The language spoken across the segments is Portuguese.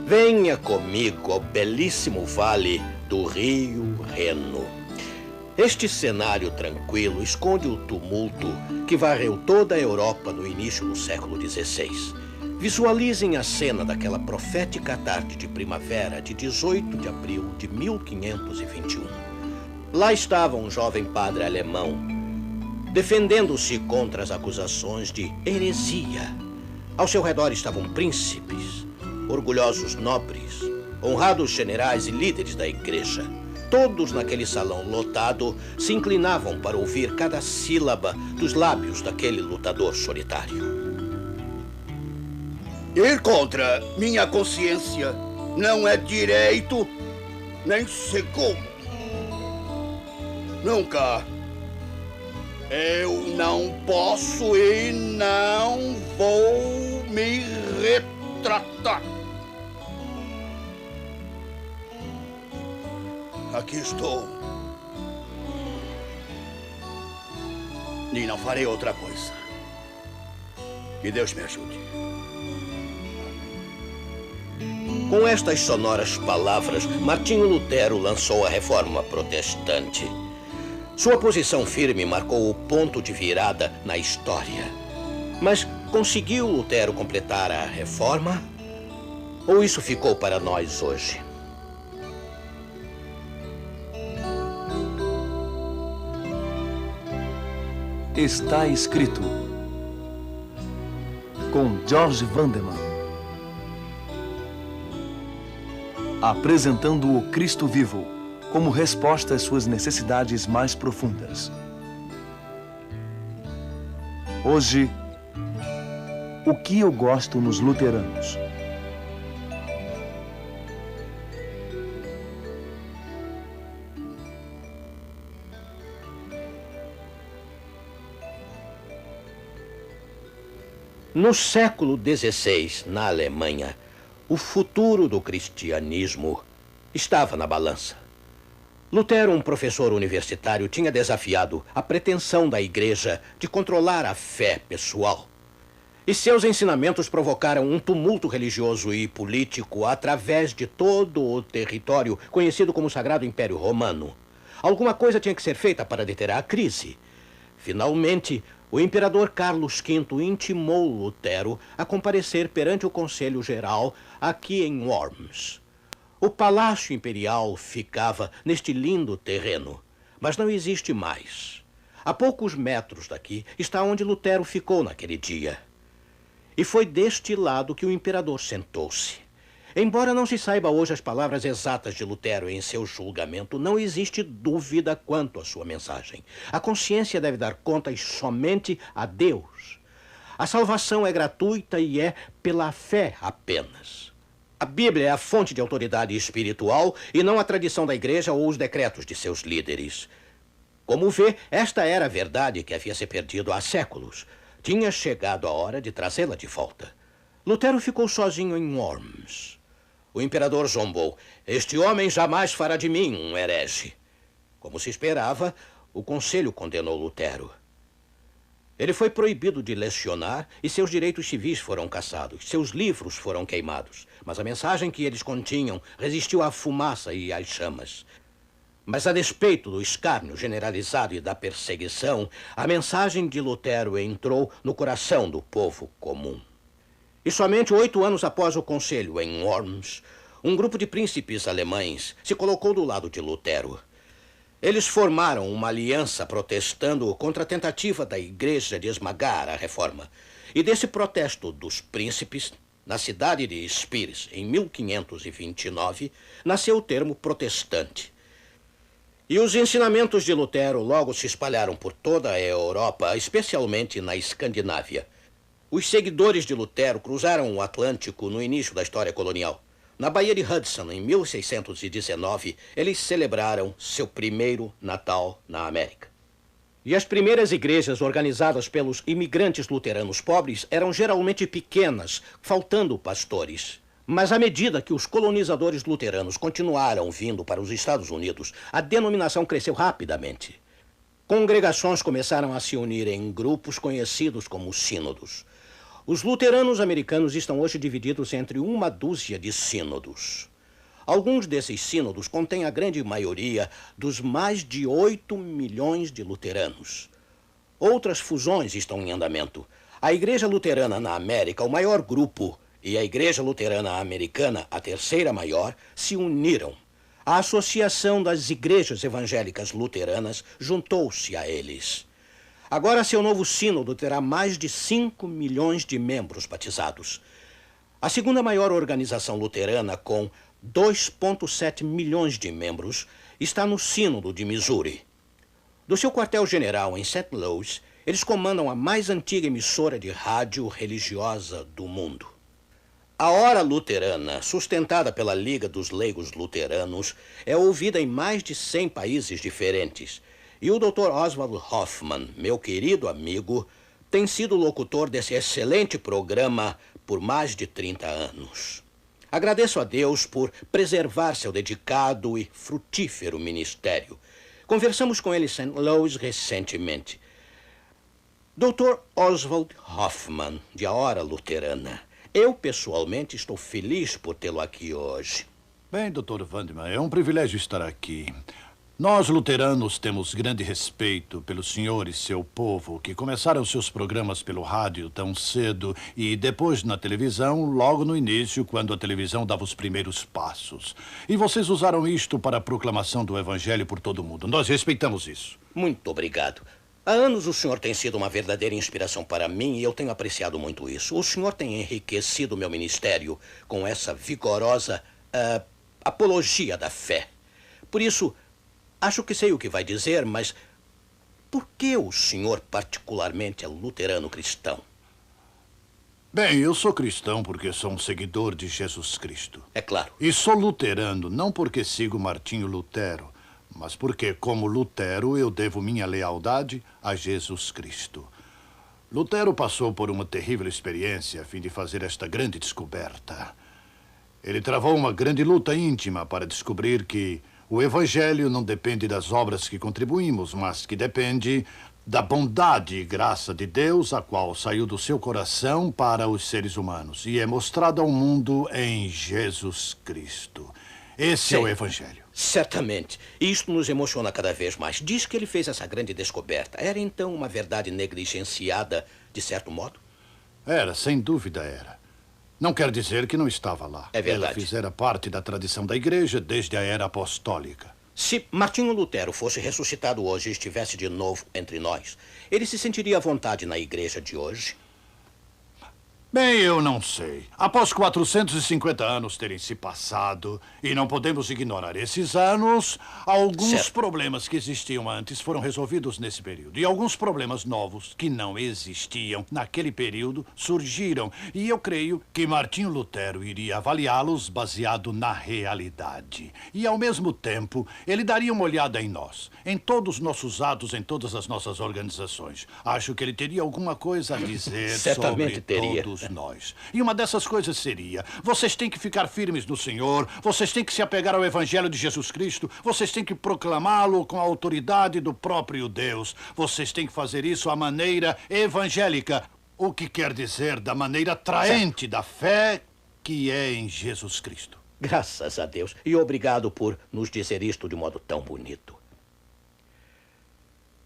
Venha comigo ao belíssimo vale do Rio Reno. Este cenário tranquilo esconde o tumulto que varreu toda a Europa no início do século XVI. Visualizem a cena daquela profética tarde de primavera de 18 de abril de 1521. Lá estava um jovem padre alemão, defendendo-se contra as acusações de heresia. Ao seu redor estavam príncipes, orgulhosos nobres, honrados generais e líderes da igreja. Todos naquele salão lotado se inclinavam para ouvir cada sílaba dos lábios daquele lutador solitário. Ir contra minha consciência não é direito nem seguro. Nunca. Eu não posso e não vou me retratar. Aqui estou. E não farei outra coisa. Que Deus me ajude. Com estas sonoras palavras, Martinho Lutero lançou a Reforma Protestante. Sua posição firme marcou o ponto de virada na história. Mas conseguiu Lutero completar a Reforma? Ou isso ficou para nós hoje? Está escrito, com George Vandeman, apresentando o Cristo vivo como resposta às suas necessidades mais profundas. Hoje, o que eu gosto nos luteranos? No século XVI, na Alemanha, o futuro do cristianismo estava na balança. Lutero, um professor universitário, tinha desafiado a pretensão da igreja de controlar a fé pessoal. E seus ensinamentos provocaram um tumulto religioso e político através de todo o território conhecido como Sagrado Império Romano. Alguma coisa tinha que ser feita para deter a crise. Finalmente, o imperador Carlos V intimou Lutero a comparecer perante o Conselho Geral aqui em Worms. O Palácio Imperial ficava neste lindo terreno, mas não existe mais. A poucos metros daqui está onde Lutero ficou naquele dia. E foi deste lado que o imperador sentou-se. Embora não se saiba hoje as palavras exatas de Lutero em seu julgamento, não existe dúvida quanto à sua mensagem. A consciência deve dar contas somente a Deus. A salvação é gratuita e é pela fé apenas. A Bíblia é a fonte de autoridade espiritual e não a tradição da igreja ou os decretos de seus líderes. Como vê, esta era a verdade que havia se perdido há séculos. Tinha chegado a hora de trazê-la de volta. Lutero ficou sozinho em Worms. O imperador zombou. Este homem jamais fará de mim um herege. Como se esperava, o conselho condenou Lutero. Ele foi proibido de lecionar e seus direitos civis foram cassados. Seus livros foram queimados. Mas a mensagem que eles continham resistiu à fumaça e às chamas. Mas a despeito do escárnio generalizado e da perseguição, a mensagem de Lutero entrou no coração do povo comum. E somente 8 anos após o conselho em Worms, um grupo de príncipes alemães se colocou do lado de Lutero. Eles formaram uma aliança protestando contra a tentativa da igreja de esmagar a reforma. E desse protesto dos príncipes, na cidade de Spires, em 1529, nasceu o termo protestante. E os ensinamentos de Lutero logo se espalharam por toda a Europa, especialmente na Escandinávia. Os seguidores de Lutero cruzaram o Atlântico no início da história colonial. Na Baía de Hudson, em 1619, eles celebraram seu primeiro Natal na América. E as primeiras igrejas organizadas pelos imigrantes luteranos pobres eram geralmente pequenas, faltando pastores. Mas à medida que os colonizadores luteranos continuaram vindo para os Estados Unidos, a denominação cresceu rapidamente. Congregações começaram a se unir em grupos conhecidos como sínodos. Os luteranos americanos estão hoje divididos entre uma dúzia de sínodos. Alguns desses sínodos contêm a grande maioria dos mais de 8 milhões de luteranos. Outras fusões estão em andamento. A Igreja Luterana na América, o maior grupo, e a Igreja Luterana Americana, a terceira maior, se uniram. A Associação das Igrejas Evangélicas Luteranas juntou-se a eles. Agora, seu novo sínodo terá mais de 5 milhões de membros batizados. A segunda maior organização luterana, com 2,7 milhões de membros, está no sínodo de Missouri. Do seu quartel-general em St. Louis, eles comandam a mais antiga emissora de rádio religiosa do mundo. A Hora Luterana, sustentada pela Liga dos Leigos Luteranos, é ouvida em mais de 100 países diferentes. E o Dr. Oswald Hoffman, meu querido amigo, tem sido locutor desse excelente programa por mais de 30 anos. Agradeço a Deus por preservar seu dedicado e frutífero ministério. Conversamos com ele em St. Louis recentemente. Dr. Oswald Hoffman, de A Hora Luterana, eu pessoalmente estou feliz por tê-lo aqui hoje. Bem, Dr. Vandeman, é um privilégio estar aqui. Nós, luteranos, temos grande respeito pelo senhor e seu povo, que começaram seus programas pelo rádio tão cedo e depois na televisão, logo no início, quando a televisão dava os primeiros passos. E vocês usaram isto para a proclamação do evangelho por todo o mundo. Nós respeitamos isso. Muito obrigado. Há anos o senhor tem sido uma verdadeira inspiração para mim e eu tenho apreciado muito isso. O senhor tem enriquecido meu ministério com essa vigorosa apologia da fé. Por isso, acho que sei o que vai dizer, mas por que o senhor particularmente é luterano cristão? Bem, eu sou cristão porque sou um seguidor de Jesus Cristo. É claro. E sou luterano não porque sigo Martinho Lutero, mas porque, como Lutero, eu devo minha lealdade a Jesus Cristo. Lutero passou por uma terrível experiência a fim de fazer esta grande descoberta. Ele travou uma grande luta íntima para descobrir que o evangelho não depende das obras que contribuímos, mas que depende da bondade e graça de Deus, a qual saiu do seu coração para os seres humanos e é mostrada ao mundo em Jesus Cristo. Esse é o evangelho. Certamente. E isto nos emociona cada vez mais. Diz que ele fez essa grande descoberta. Era então uma verdade negligenciada, de certo modo? Era, sem dúvida era. Não quer dizer que não estava lá. É verdade. Ela fizera parte da tradição da igreja desde a era apostólica. Se Martinho Lutero fosse ressuscitado hoje e estivesse de novo entre nós, ele se sentiria à vontade na igreja de hoje? Bem, eu não sei. Após 450 anos terem se passado, e não podemos ignorar esses anos, alguns problemas que existiam antes foram resolvidos nesse período. E alguns problemas novos que não existiam naquele período surgiram. E eu creio que Martinho Lutero iria avaliá-los baseado na realidade. E, ao mesmo tempo, ele daria uma olhada em nós, em todos os nossos atos, em todas as nossas organizações. Acho que ele teria alguma coisa a dizer sobre todos nós. E uma dessas coisas seria: vocês têm que ficar firmes no Senhor, vocês têm que se apegar ao Evangelho de Jesus Cristo, vocês têm que proclamá-lo com a autoridade do próprio Deus. Vocês têm que fazer isso à maneira evangélica, o que quer dizer da maneira atraente da fé que é em Jesus Cristo. Graças a Deus. E obrigado por nos dizer isto de modo tão bonito.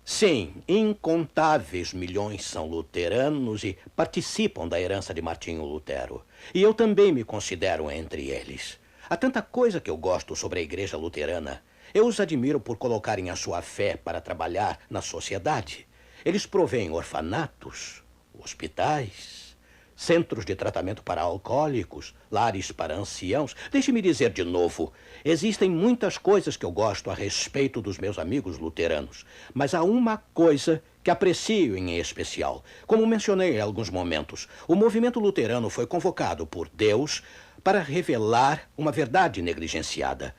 Sim, incontáveis milhões são luteranos e participam da herança de Martinho Lutero. E eu também me considero entre eles. Há tanta coisa que eu gosto sobre a igreja luterana. Eu os admiro por colocarem a sua fé para trabalhar na sociedade. Eles provêem orfanatos, hospitais, centros de tratamento para alcoólicos, lares para anciãos. Deixe-me dizer de novo, existem muitas coisas que eu gosto a respeito dos meus amigos luteranos, mas há uma coisa que aprecio em especial. Como mencionei em alguns momentos, o movimento luterano foi convocado por Deus para revelar uma verdade negligenciada: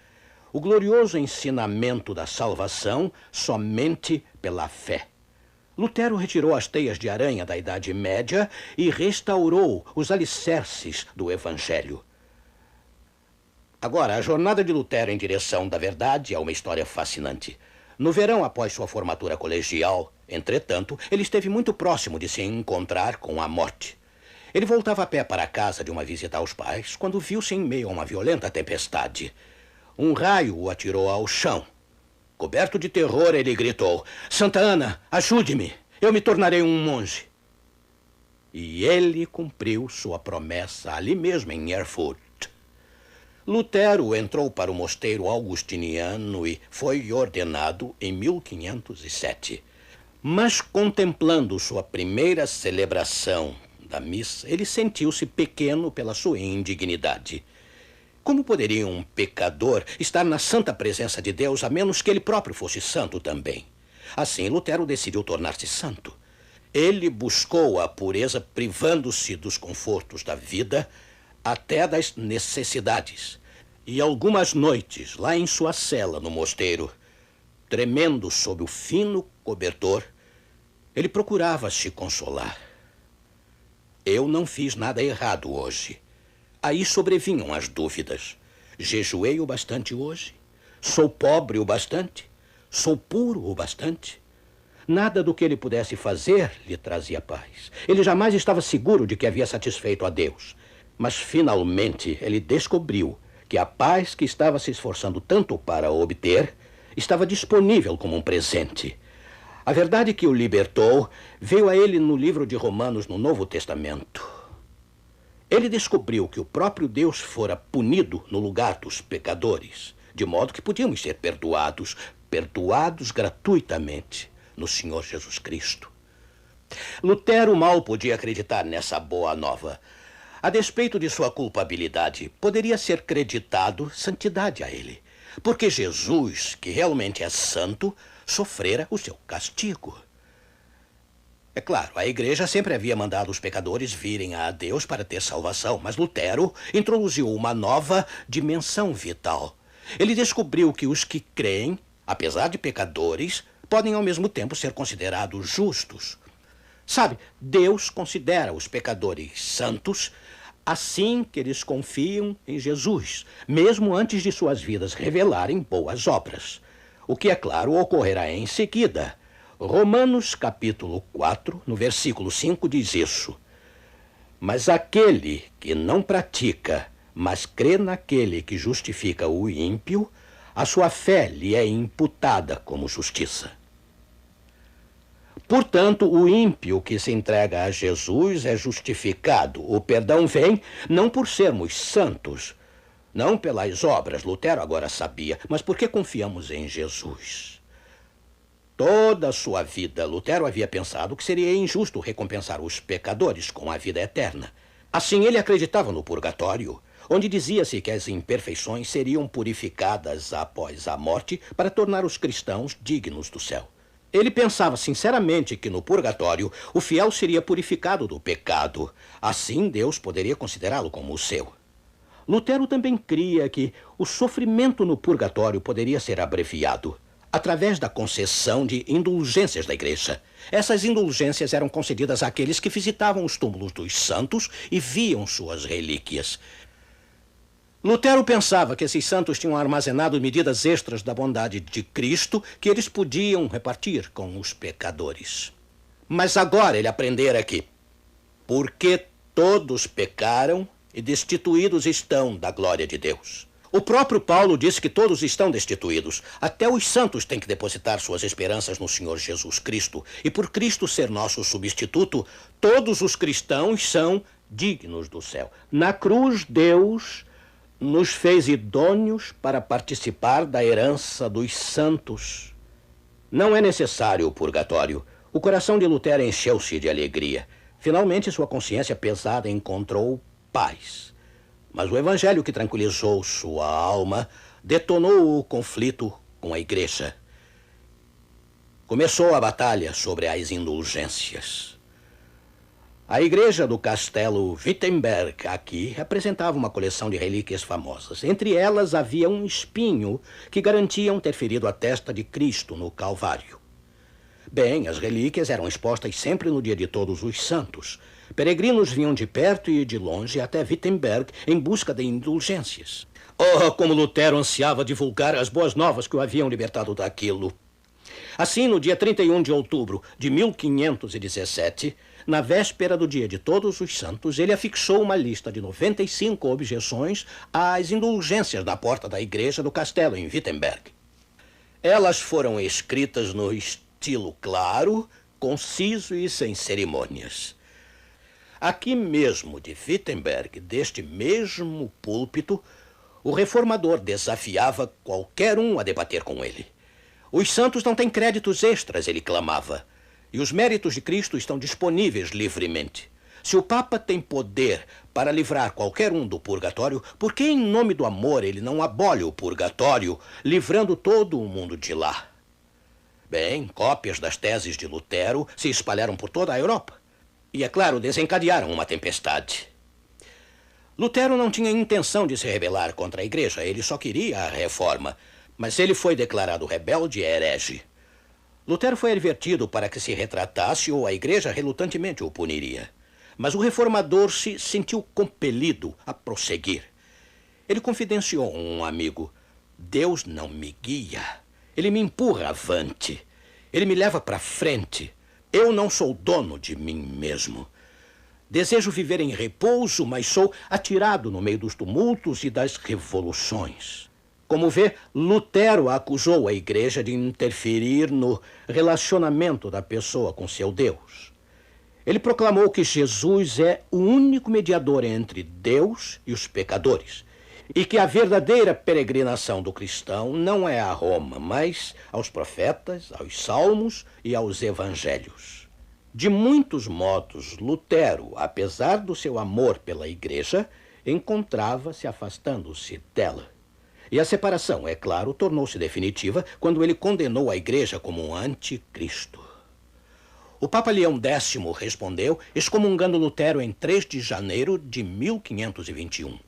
o glorioso ensinamento da salvação somente pela fé. Lutero retirou as teias de aranha da Idade Média e restaurou os alicerces do Evangelho. Agora, a jornada de Lutero em direção da verdade é uma história fascinante. No verão, após sua formatura colegial, entretanto, ele esteve muito próximo de se encontrar com a morte. Ele voltava a pé para casa de uma visita aos pais quando viu-se em meio a uma violenta tempestade. Um raio o atirou ao chão. Coberto de terror, ele gritou: Santa Ana, ajude-me! Eu me tornarei um monge. E ele cumpriu sua promessa ali mesmo em Erfurt. Lutero entrou para o mosteiro augustiniano e foi ordenado em 1507. Mas contemplando sua primeira celebração da missa, ele sentiu-se pequeno pela sua indignidade. Como poderia um pecador estar na santa presença de Deus a menos que ele próprio fosse santo também? Assim, Lutero decidiu tornar-se santo. Ele buscou a pureza privando-se dos confortos da vida até das necessidades. E algumas noites, lá em sua cela no mosteiro, tremendo sob o fino cobertor, ele procurava se consolar. Eu não fiz nada errado hoje. Aí sobrevinham as dúvidas. Jejuei o bastante hoje? Sou pobre o bastante? Sou puro o bastante? Nada do que ele pudesse fazer lhe trazia paz. Ele jamais estava seguro de que havia satisfeito a Deus. Mas, finalmente, ele descobriu que a paz que estava se esforçando tanto para obter estava disponível como um presente. A verdade que o libertou veio a ele no livro de Romanos, no Novo Testamento. Ele descobriu que o próprio Deus fora punido no lugar dos pecadores, de modo que podíamos ser perdoados gratuitamente no Senhor Jesus Cristo. Lutero mal podia acreditar nessa boa nova. A despeito de sua culpabilidade, poderia ser creditado santidade a ele, porque Jesus, que realmente é santo, sofrera o seu castigo. É claro, a igreja sempre havia mandado os pecadores virem a Deus para ter salvação, mas Lutero introduziu uma nova dimensão vital. Ele descobriu que os que creem, apesar de pecadores, podem ao mesmo tempo ser considerados justos. Sabe, Deus considera os pecadores santos assim que eles confiam em Jesus, mesmo antes de suas vidas revelarem boas obras. O que, é claro, ocorrerá em seguida. Romanos capítulo 4, no versículo 5, diz isso. Mas aquele que não pratica, mas crê naquele que justifica o ímpio, a sua fé lhe é imputada como justiça. Portanto, o ímpio que se entrega a Jesus é justificado. O perdão vem não por sermos santos, não pelas obras, Lutero agora sabia, mas porque confiamos em Jesus. Toda a sua vida, Lutero havia pensado que seria injusto recompensar os pecadores com a vida eterna. Assim, ele acreditava no purgatório, onde dizia-se que as imperfeições seriam purificadas após a morte para tornar os cristãos dignos do céu. Ele pensava sinceramente que no purgatório o fiel seria purificado do pecado. Assim, Deus poderia considerá-lo como o seu. Lutero também cria que o sofrimento no purgatório poderia ser abreviado através da concessão de indulgências da igreja. Essas indulgências eram concedidas àqueles que visitavam os túmulos dos santos e viam suas relíquias. Lutero pensava que esses santos tinham armazenado medidas extras da bondade de Cristo que eles podiam repartir com os pecadores. Mas agora ele aprendera que, porque todos pecaram e destituídos estão da glória de Deus. O próprio Paulo disse que todos estão destituídos. Até os santos têm que depositar suas esperanças no Senhor Jesus Cristo. E por Cristo ser nosso substituto, todos os cristãos são dignos do céu. Na cruz, Deus nos fez idôneos para participar da herança dos santos. Não é necessário o purgatório. O coração de Lutero encheu-se de alegria. Finalmente, sua consciência pesada encontrou paz. Mas o evangelho que tranquilizou sua alma detonou o conflito com a igreja. Começou a batalha sobre as indulgências. A igreja do castelo Wittenberg aqui apresentava uma coleção de relíquias famosas. Entre elas havia um espinho que garantiam ter ferido a testa de Cristo no Calvário. Bem, as relíquias eram expostas sempre no dia de Todos os Santos. Peregrinos vinham de perto e de longe até Wittenberg em busca de indulgências. Oh, como Lutero ansiava divulgar as boas novas que o haviam libertado daquilo. Assim, no dia 31 de outubro de 1517, na véspera do dia de Todos os Santos, ele afixou uma lista de 95 objeções às indulgências da porta da igreja do castelo em Wittenberg. Elas foram escritas no estilo claro, conciso e sem cerimônias. Aqui mesmo de Wittenberg, deste mesmo púlpito, o reformador desafiava qualquer um a debater com ele. Os santos não têm créditos extras, ele clamava, e os méritos de Cristo estão disponíveis livremente. Se o Papa tem poder para livrar qualquer um do purgatório, por que em nome do amor ele não abole o purgatório, livrando todo o mundo de lá? Bem, cópias das teses de Lutero se espalharam por toda a Europa. E, é claro, desencadearam uma tempestade. Lutero não tinha intenção de se rebelar contra a igreja, ele só queria a reforma. Mas ele foi declarado rebelde e herege. Lutero foi advertido para que se retratasse ou a igreja relutantemente o puniria. Mas o reformador se sentiu compelido a prosseguir. Ele confidenciou a um amigo: Deus não me guia. Ele me empurra avante. Ele me leva para frente. Eu não sou dono de mim mesmo. Desejo viver em repouso, mas sou atirado no meio dos tumultos e das revoluções. Como vê, Lutero acusou a igreja de interferir no relacionamento da pessoa com seu Deus. Ele proclamou que Jesus é o único mediador entre Deus e os pecadores, e que a verdadeira peregrinação do cristão não é a Roma, mas aos profetas, aos salmos e aos evangelhos. De muitos modos, Lutero, apesar do seu amor pela igreja, encontrava-se afastando-se dela. E a separação, é claro, tornou-se definitiva quando ele condenou a igreja como um anticristo. O Papa Leão X respondeu, excomungando Lutero em 3 de janeiro de 1521.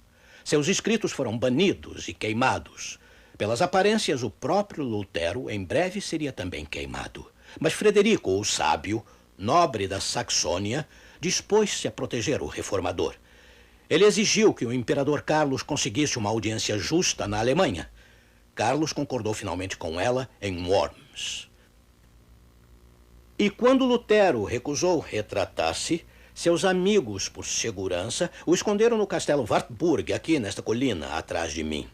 Seus escritos foram banidos e queimados. Pelas aparências, o próprio Lutero em breve seria também queimado. Mas Frederico, o sábio, nobre da Saxônia, dispôs-se a proteger o reformador. Ele exigiu que o imperador Carlos conseguisse uma audiência justa na Alemanha. Carlos concordou finalmente com ela em Worms. E quando Lutero recusou retratar-se, seus amigos, por segurança, o esconderam no castelo Wartburg, aqui nesta colina, atrás de mim.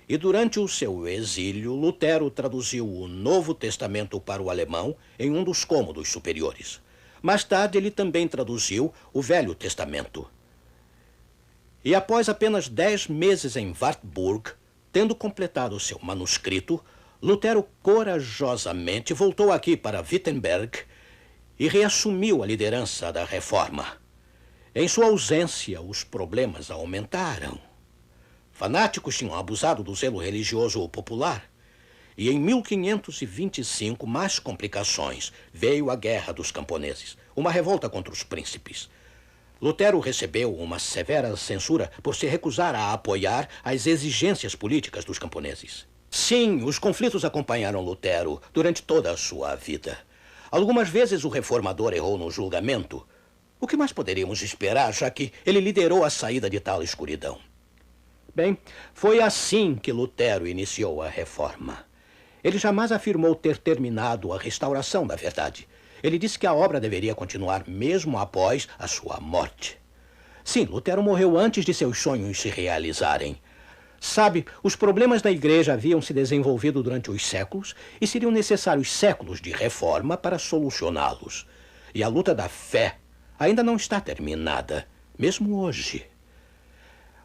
E durante o seu exílio, Lutero traduziu o Novo Testamento para o alemão em um dos cômodos superiores. Mais tarde, ele também traduziu o Velho Testamento. E após apenas 10 meses em Wartburg, tendo completado seu manuscrito, Lutero corajosamente voltou aqui para Wittenberg e reassumiu a liderança da reforma. Em sua ausência, os problemas aumentaram. Fanáticos tinham abusado do zelo religioso popular. E em 1525, mais complicações. Veio a Guerra dos Camponeses, uma revolta contra os príncipes. Lutero recebeu uma severa censura por se recusar a apoiar as exigências políticas dos camponeses. Sim, os conflitos acompanharam Lutero durante toda a sua vida. Algumas vezes o reformador errou no julgamento. O que mais poderíamos esperar, já que ele liderou a saída de tal escuridão? Bem, foi assim que Lutero iniciou a reforma. Ele jamais afirmou ter terminado a restauração da verdade. Ele disse que a obra deveria continuar mesmo após a sua morte. Sim, Lutero morreu antes de seus sonhos se realizarem. Sabe, os problemas da igreja haviam se desenvolvido durante os séculos e seriam necessários séculos de reforma para solucioná-los. E a luta da fé ainda não está terminada, mesmo hoje.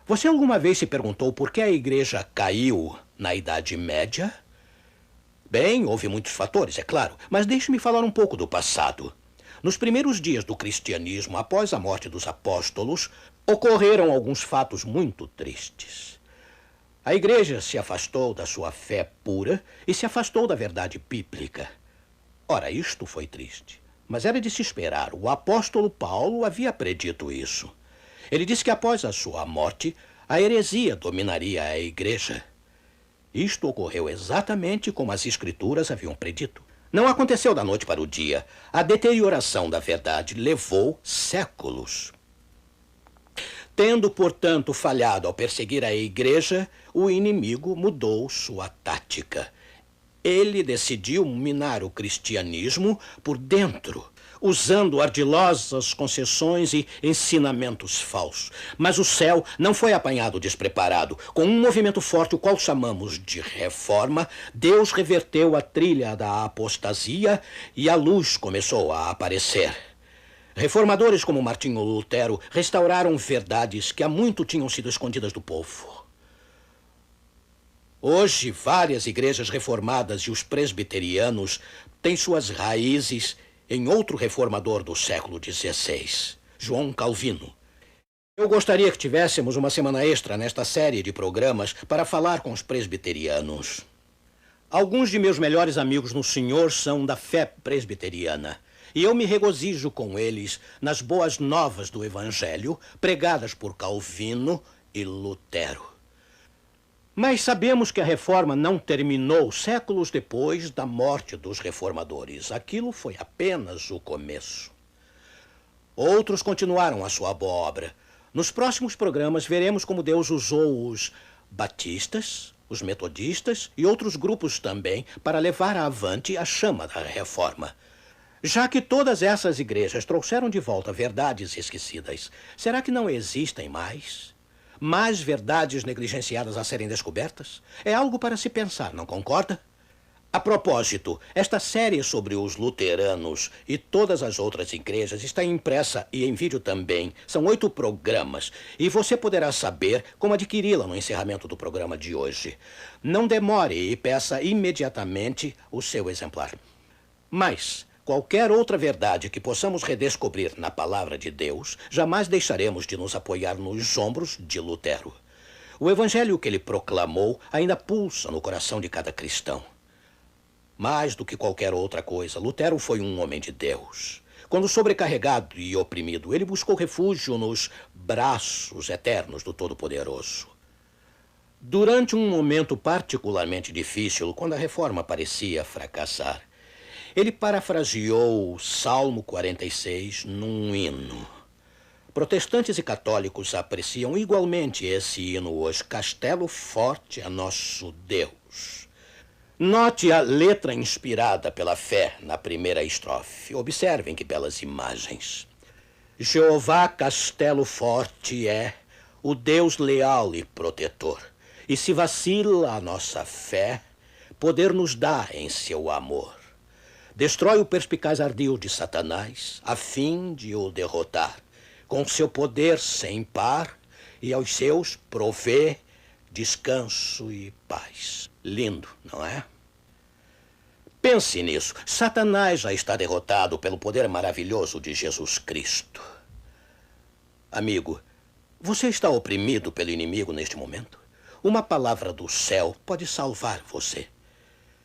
Você alguma vez se perguntou por que a igreja caiu na Idade Média? Bem, houve muitos fatores, é claro, mas deixe-me falar um pouco do passado. Nos primeiros dias do cristianismo, após a morte dos apóstolos, ocorreram alguns fatos muito tristes. A igreja se afastou da sua fé pura e se afastou da verdade bíblica. Ora, isto foi triste, mas era de se esperar. O apóstolo Paulo havia predito isso. Ele disse que após a sua morte, a heresia dominaria a igreja. Isto ocorreu exatamente como as escrituras haviam predito. Não aconteceu da noite para o dia. A deterioração da verdade levou séculos. Tendo, portanto, falhado ao perseguir a igreja, o inimigo mudou sua tática. Ele decidiu minar o cristianismo por dentro, usando ardilosas concessões e ensinamentos falsos. Mas o céu não foi apanhado despreparado. Com um movimento forte, o qual chamamos de reforma, Deus reverteu a trilha da apostasia e a luz começou a aparecer. Reformadores como Martinho Lutero restauraram verdades que há muito tinham sido escondidas do povo. Hoje, várias igrejas reformadas e os presbiterianos têm suas raízes em outro reformador do século XVI, João Calvino. Eu gostaria que tivéssemos uma semana extra nesta série de programas para falar com os presbiterianos. Alguns de meus melhores amigos no Senhor são da fé presbiteriana. E eu me regozijo com eles nas boas novas do Evangelho, pregadas por Calvino e Lutero. Mas sabemos que a reforma não terminou séculos depois da morte dos reformadores. Aquilo foi apenas o começo. Outros continuaram a sua boa obra. Nos próximos programas veremos como Deus usou os batistas, os metodistas e outros grupos também para levar avante a chama da reforma. Já que todas essas igrejas trouxeram de volta verdades esquecidas, será que não existem mais? Mais verdades negligenciadas a serem descobertas? É algo para se pensar, não concorda? A propósito, esta série sobre os luteranos e todas as outras igrejas está impressa e em vídeo também. São 8 programas e você poderá saber como adquiri-la no encerramento do programa de hoje. Não demore e peça imediatamente o seu exemplar. Mas qualquer outra verdade que possamos redescobrir na palavra de Deus, jamais deixaremos de nos apoiar nos ombros de Lutero. O evangelho que ele proclamou ainda pulsa no coração de cada cristão. Mais do que qualquer outra coisa, Lutero foi um homem de Deus. Quando sobrecarregado e oprimido, ele buscou refúgio nos braços eternos do Todo-Poderoso. Durante um momento particularmente difícil, quando a reforma parecia fracassar, ele parafraseou o Salmo 46 num hino. Protestantes e católicos apreciam igualmente esse hino hoje. Castelo forte é nosso Deus. Note a letra inspirada pela fé na primeira estrofe. Observem que belas imagens. Jeová castelo forte é, o Deus leal e protetor. E se vacila a nossa fé, poder nos dá em seu amor. Destrói o perspicaz ardil de Satanás, a fim de o derrotar. Com seu poder sem par, e aos seus provê descanso e paz. Lindo, não é? Pense nisso. Satanás já está derrotado pelo poder maravilhoso de Jesus Cristo. Amigo, você está oprimido pelo inimigo neste momento? Uma palavra do céu pode salvar você.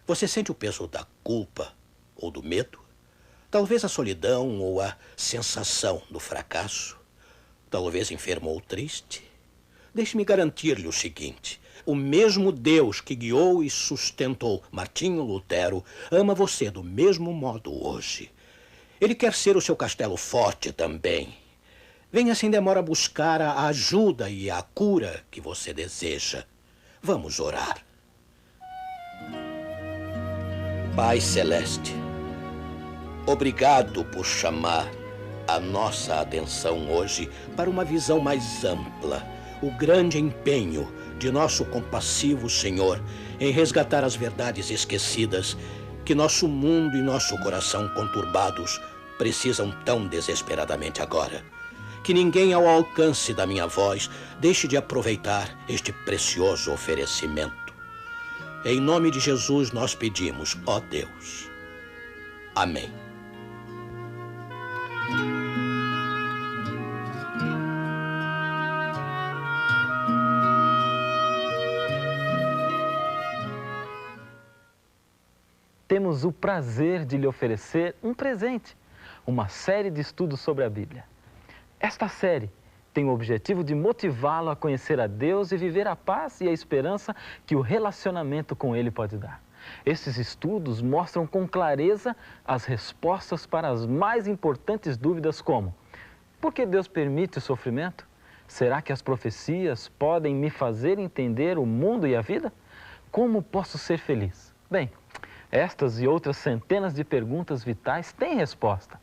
Você sente o peso da culpa ou do medo? Talvez a solidão ou a sensação do fracasso? Talvez enfermo ou triste? Deixe-me garantir-lhe o seguinte: o mesmo Deus que guiou e sustentou Martinho Lutero ama você do mesmo modo hoje. Ele quer ser o seu castelo forte também. Venha sem demora buscar a ajuda e a cura que você deseja. Vamos orar. Pai Celeste, obrigado por chamar a nossa atenção hoje para uma visão mais ampla, o grande empenho de nosso compassivo Senhor em resgatar as verdades esquecidas que nosso mundo e nosso coração conturbados precisam tão desesperadamente agora. Que ninguém ao alcance da minha voz deixe de aproveitar este precioso oferecimento. Em nome de Jesus nós pedimos, ó Deus. Amém. Temos o prazer de lhe oferecer um presente, uma série de estudos sobre a Bíblia. Esta série tem o objetivo de motivá-lo a conhecer a Deus e viver a paz e a esperança que o relacionamento com Ele pode dar. Esses estudos mostram com clareza as respostas para as mais importantes dúvidas como: por que Deus permite o sofrimento? Será que as profecias podem me fazer entender o mundo e a vida? Como posso ser feliz? Bem, Estas e outras centenas de perguntas vitais têm resposta.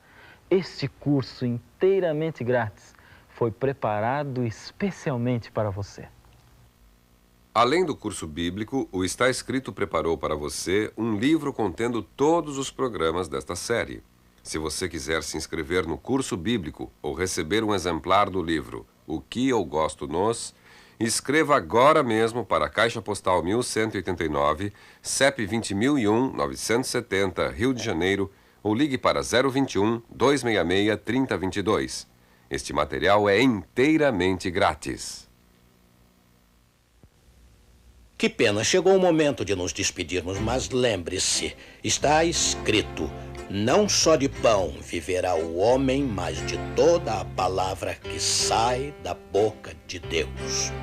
Este curso inteiramente grátis foi preparado especialmente para você. Além do curso bíblico, o Está Escrito preparou para você um livro contendo todos os programas desta série. Se você quiser se inscrever no curso bíblico ou receber um exemplar do livro O que eu gosto nos, escreva agora mesmo para a Caixa Postal 1189, CEP 20001-970, Rio de Janeiro, ou ligue para 021-266-3022. Este material é inteiramente grátis. Que pena, chegou o momento de nos despedirmos, mas lembre-se, está escrito: não só de pão viverá o homem, mas de toda a palavra que sai da boca de Deus.